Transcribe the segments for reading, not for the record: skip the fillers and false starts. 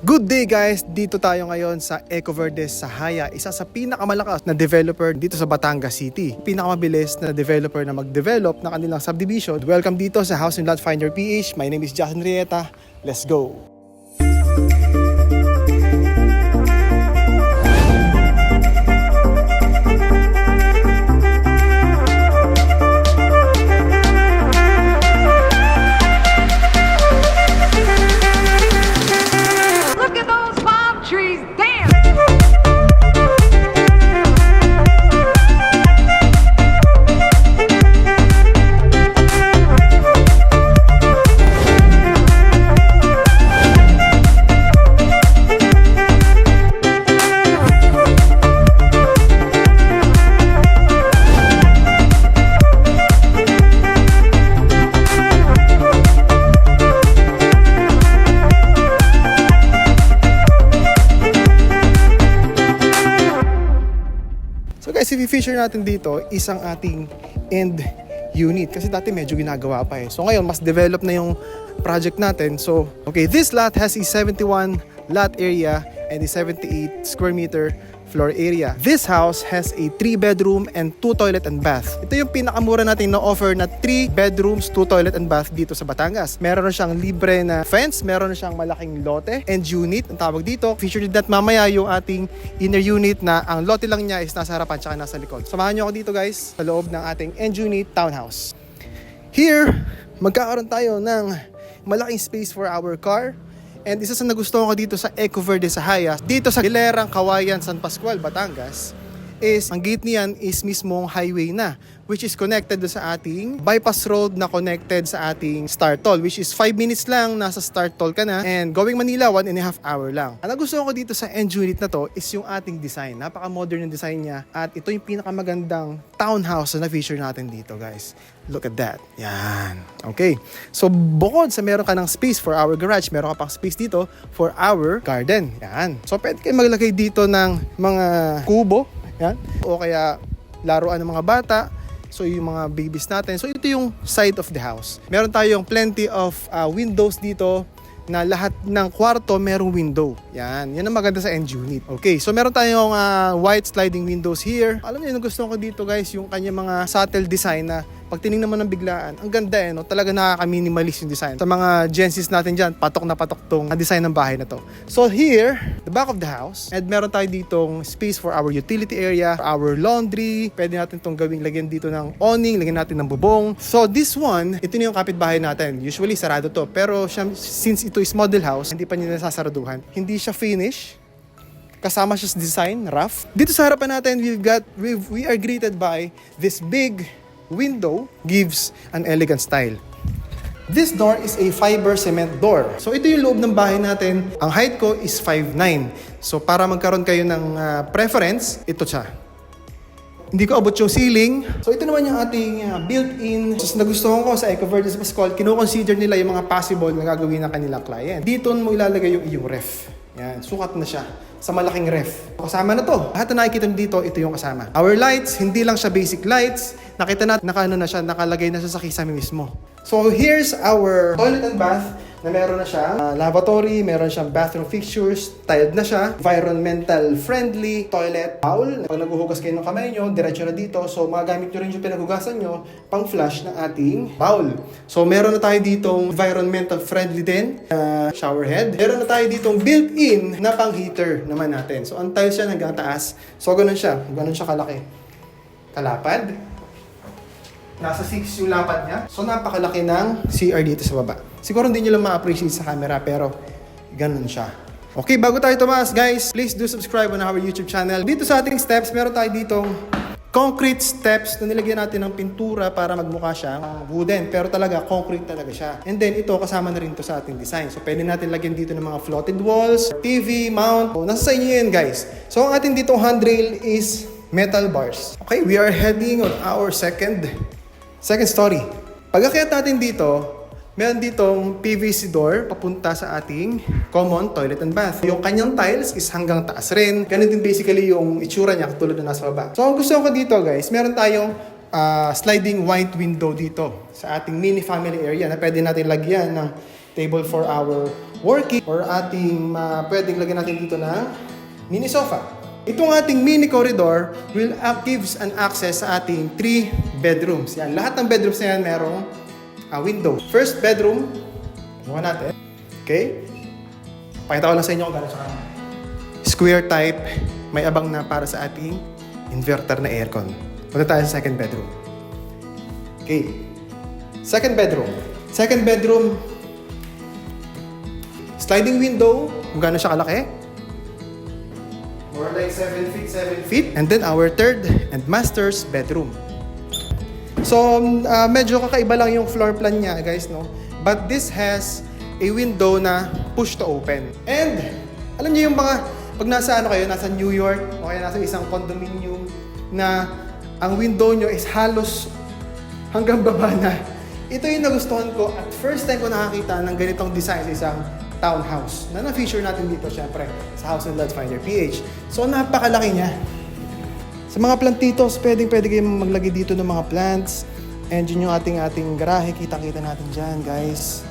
Good day guys! Dito tayo ngayon sa Ecoverde Sahaya, isa sa pinakamalakas na developer dito sa Batangas City. Pinakamabilis na developer na mag-develop ng kanilang subdivision. Welcome dito sa House and Lot Finder PH. My name is Justin Rieta. Let's go! So guys, if i-feature natin dito, isang ating end unit. Kasi dati medyo ginagawa pa eh. So ngayon, mas develop na yung project natin. So, okay, this lot has a 71 lot area and a 78 square meter floor area. This house has a 3 bedroom and 2 toilet and bath. Ito yung pinakamura natin na offer na 3 bedrooms, 2 toilet and bath dito sa Batangas. Meron na siyang libre na fence, meron na siyang malaking lote and unit, ang tawag dito. Featured that mamaya yung ating inner unit na ang lote lang niya is nasa harapan tsaka nasa likod. Samahan nyo ako dito guys sa loob ng ating end unit townhouse. Here, magkakaroon tayo ng malaking space for our car. And isa sa nagustuhan ko dito sa Ecoverde Sahaya, dito sa Gilerang Kawayan, San Pascual, Batangas, is ang gate niyan is mismong highway na, which is connected sa ating bypass road na connected sa ating Star Toll, which is 5 minutes lang, nasa Star Toll ka na, and going Manila, 1.5 hour lang. Ang nagustuhan ko dito sa end unit na to is yung ating design. Napaka-modern yung design niya, at ito yung pinakamagandang townhouse na feature natin dito guys. Look at that. Yan. Okay. So, bukod sa meron ka ng space for our garage, meron ka pang space dito for our garden. Yan. So, pwede kayo maglagay dito ng mga kubo. Yan. O kaya laruan ng mga bata. So, yung mga babies natin. So, ito yung side of the house. Meron tayong plenty of windows dito na lahat ng kwarto merong window. Yan. Yan ang maganda sa end unit. Okay. So, meron tayong white sliding windows here. Alam niyo, yung gusto ko dito guys, yung kanya mga subtle design na pag tinignan mo ng biglaan, ang ganda eh, no? Talaga nakaka-minimalist yung design. Sa mga Genesis natin dyan, patok na patok tong design ng bahay na to. So here, the back of the house, and meron tayo ditong space for our utility area, our laundry, pwede natin tong gawing lagyan dito ng awning, lagyan natin ng bubong. So this one, ito na yung kapitbahay natin. Usually sarado to, pero since ito is model house, hindi pa niya nasasaraduhan. Hindi siya finish. Kasama siya sa design, rough. Dito sa harapan natin, we are greeted by this big window, gives an elegant style. This door is a fiber cement door. So ito yung loob ng bahay natin. Ang height ko is 5'9". So para magkaroon kayo ng preference, ito siya. Hindi ko abot yung ceiling. So ito naman yung ating built-in. So nagustuhan ko sa Ecoverde San Pascual, kino-consider nila yung mga possible na gagawin ng kanilang client. Dito mo ilalagay yung iyong ref. Yan, sukat na siya sa malaking ref. Kasama na to. Lahat na nakikita dito, ito yung kasama. Our lights, hindi lang siya basic lights. Nakita natin, nakalagay na siya sa kisame mismo. So here's our toilet and bath na meron na siya. Lavatory, meron siyang bathroom fixtures, tiled na siya. Environmental friendly toilet bowl. Pag naghuhugas kayo ng kamay nyo, diretso na dito. So magagamit nyo rin yung pinaghugasan nyo pang flush ng ating bowl. So meron na tayo ditong environmental friendly din shower head. Meron na tayo ditong built-in na pang heater naman natin. So ang tiles siya hanggang taas. So ganun siya kalaki. Kalapad. Nasa 6 yung lapad niya. So napakalaki ng CR dito sa baba. Siguro hindi nyo lang ma-appreciate sa camera pero ganun siya. Okay, bago tayo tumaas guys, please do subscribe on our YouTube channel. Dito sa ating steps, meron tayo ditong concrete steps na nilagyan natin ng pintura para magmukha siyang wooden. Pero talaga, concrete talaga siya. And then ito, kasama na rin to sa ating design. So pwede natin lagyan dito ng mga floated walls, TV, mount. So, nasa sa inyo yan guys. So ang ating ditong handrail is metal bars. Okay, we are heading on our second story. Pag-akyat natin dito, meron ditong PVC door papunta sa ating common toilet and bath. Yung kanyang tiles is hanggang taas rin. Ganun din basically yung itsura niya katulad na nasa baba. So, ang gusto ko dito guys, meron tayong sliding white window dito sa ating mini family area na pwede natin lagyan ng table for our working or ating pwedeng lagyan natin dito ng mini sofa. Itong ating mini corridor will gives an access sa ating 3 bedrooms. Yan, lahat ng bedrooms na yan merong window. First bedroom, buka natin. Okay? Pakita ko lang sa inyo kung gano'n siya. Square type, may abang na para sa ating inverter na aircon. Punta tayo sa second bedroom. Okay. Second bedroom. Second bedroom, sliding window, kung gano'n siya kalaki. More like 7 feet, 7 feet. And then our third and master's bedroom. So, medyo kakaiba lang yung floor plan niya, guys, no? But this has a window na push to open. And, alam niyo yung mga, pag nasa kayo, nasa New York, o kaya nasa isang condominium, na ang window nyo is halos hanggang baba na. Ito yung nagustuhan ko at first time ko nakakita ng ganitong design sa isang townhouse na na-feature natin dito syempre sa House and Lot Finder PH. So napakalaki niya. Sa mga plantitos, pwede kayong maglagay dito ng mga plants. And yun yung ating garahe, kita-kita natin dyan guys.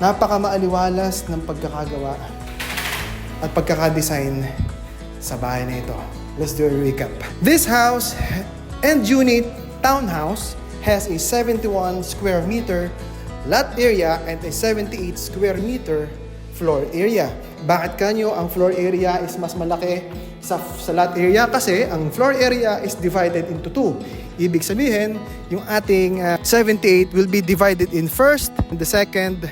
Napaka-maaliwalas ng pagkakagawa at pagkakadesign sa bahay na ito. Let's do a recap. This house and unit townhouse has a 71 square meter lot area and a 78 square meter floor area. Bakit kanyo ang floor area is mas malaki sa lot area? Kasi ang floor area is divided into 2. Ibig sabihin, yung ating 78 will be divided in first and the second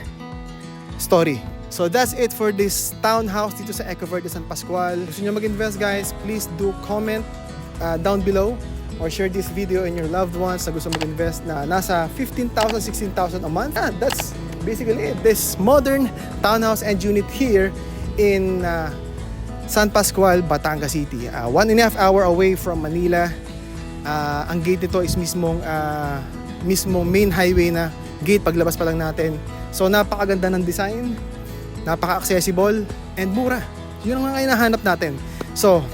story. So that's it for this townhouse dito sa Eco Verde San Pascual. Gusto nyo mag-invest guys, please do comment down below or share this video in your loved ones na gusto mag-invest na nasa 15,000, 16,000 a month. That's basically it. This modern townhouse and unit here in San Pascual, Batangas City. 1.5 hour away from Manila. Ang gate nito is mismong main highway na gate paglabas pa lang natin. So napakaganda ng design, napaka-accessible, and mura. Yun ang mga hinahanap natin. So,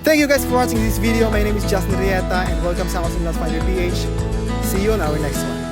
thank you guys for watching this video. My name is Justin Rieta and welcome sa House and Lot Finder PH. See you on our next one.